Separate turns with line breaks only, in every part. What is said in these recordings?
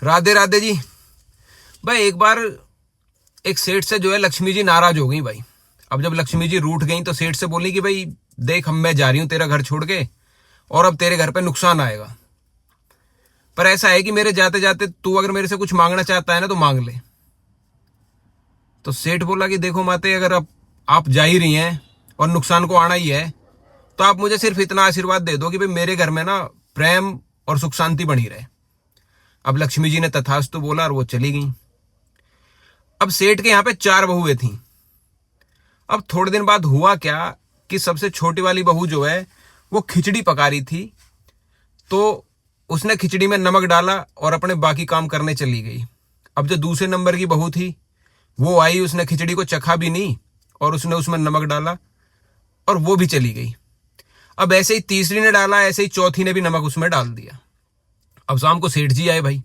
राधे राधे जी। भाई एक बार एक सेठ से जो है लक्ष्मी जी नाराज हो गई भाई। अब जब लक्ष्मी जी रूठ गई तो सेठ से बोली कि भाई देख, हम मैं जा रही हूं तेरा घर छोड़ के और अब तेरे घर पे नुकसान आएगा, पर ऐसा है कि मेरे जाते जाते तू अगर मेरे से कुछ मांगना चाहता है ना तो मांग ले। तो सेठ बोला कि देखो माते, अगर अब आप जा ही रही हैं और नुकसान को आना ही है तो आप मुझे सिर्फ इतना आशीर्वाद दे दो कि भाई मेरे घर में ना प्रेम और सुख शांति बनी रहे। अब लक्ष्मी जी ने तथास्तु बोला और वो चली गई। अब सेठ के यहाँ पे 4 बहुएं थीं। अब थोड़े दिन बाद हुआ क्या कि सबसे छोटी वाली बहू जो है वो खिचड़ी पका रही थी, तो उसने खिचड़ी में नमक डाला और अपने बाकी काम करने चली गई। अब जो दूसरे नंबर की बहू थी वो आई, उसने खिचड़ी को चखा भी नहीं और उसने उसमें नमक डाला और वो भी चली गई। अब ऐसे ही तीसरी ने डाला, ऐसे ही चौथी ने भी नमक उसमें डाल दिया। अब शाम को सेठ जी आए भाई।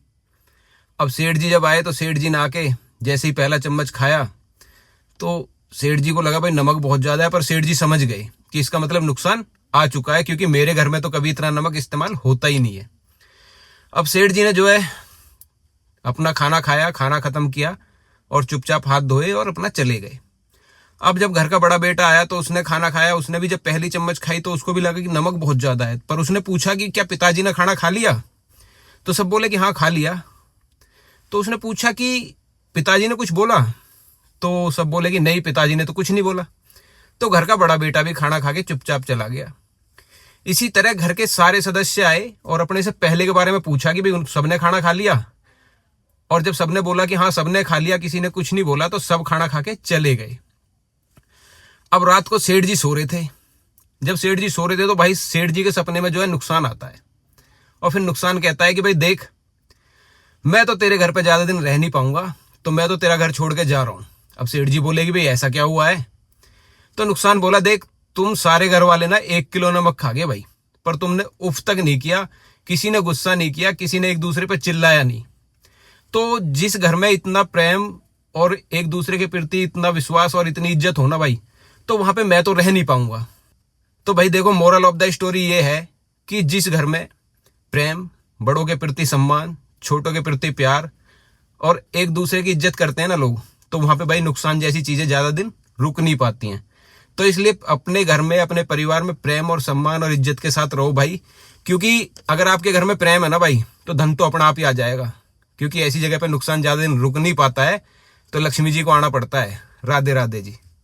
अब सेठ जी जब आए तो सेठ जी नहा के जैसे ही पहला चम्मच खाया तो सेठ जी को लगा भाई नमक बहुत ज्यादा है, पर सेठ जी समझ गए कि इसका मतलब नुकसान आ चुका है, क्योंकि मेरे घर में तो कभी इतना नमक इस्तेमाल होता ही नहीं है। अब सेठ जी ने जो है अपना खाना खाया, खाना खत्म किया और चुपचाप हाथ धोए और अपना चले गए। अब जब घर का बड़ा बेटा आया तो उसने खाना खाया, उसने भी जब पहली चम्मच खाई तो उसको भी लगा कि नमक बहुत ज्यादा है, पर उसने पूछा कि क्या पिताजी ने खाना खा लिया? तो सब बोले कि हाँ खा लिया। तो उसने पूछा कि पिताजी ने कुछ बोला? तो सब बोले कि नहीं, पिताजी ने तो कुछ नहीं बोला। तो घर का बड़ा बेटा भी खाना खा के चुपचाप चला गया। इसी तरह घर के सारे सदस्य आए और अपने से पहले के बारे में पूछा कि भाई सबने खाना खा लिया, और जब सबने बोला कि हाँ सबने खा लिया, किसी ने कुछ नहीं बोला, तो सब खाना खा के चले गए। अब रात को सेठ जी सो रहे थे। जब सेठ जी सो रहे थे तो भाई सेठ जी के सपने में जो है नुकसान आता है, और फिर नुकसान कहता है कि भाई देख, मैं तो तेरे घर पे ज्यादा दिन रह नहीं पाऊंगा, तो मैं तो तेरा घर छोड़ के जा रहा हूं। अब सेठ जी बोले कि भाई ऐसा क्या हुआ है? तो नुकसान बोला, देख तुम सारे घर वाले ना 1 किलो नमक खा गए भाई, पर तुमने उफ तक नहीं किया, किसी ने गुस्सा नहीं किया, किसी ने एक दूसरे पर चिल्लाया नहीं। तो जिस घर में इतना प्रेम और एक दूसरे के प्रति इतना विश्वास और इतनी इज्जत हो ना भाई, तो वहां पे मैं तो रह नहीं पाऊंगा। तो भाई देखो, मोरल ऑफ द स्टोरी ये है कि जिस घर में प्रेम, बड़ों के प्रति सम्मान, छोटों के प्रति प्यार और एक दूसरे की इज्जत करते हैं ना लोग, तो वहां पे भाई नुकसान जैसी चीजें ज्यादा दिन रुक नहीं पाती हैं। तो इसलिए अपने घर में, अपने परिवार में प्रेम और सम्मान और इज्जत के साथ रहो भाई, क्योंकि अगर आपके घर में प्रेम है ना भाई, तो धन तो अपना आप ही आ जाएगा, क्योंकि ऐसी जगह पे नुकसान ज्यादा दिन रुक नहीं पाता है, तो लक्ष्मी जी को आना पड़ता है। राधे राधे जी।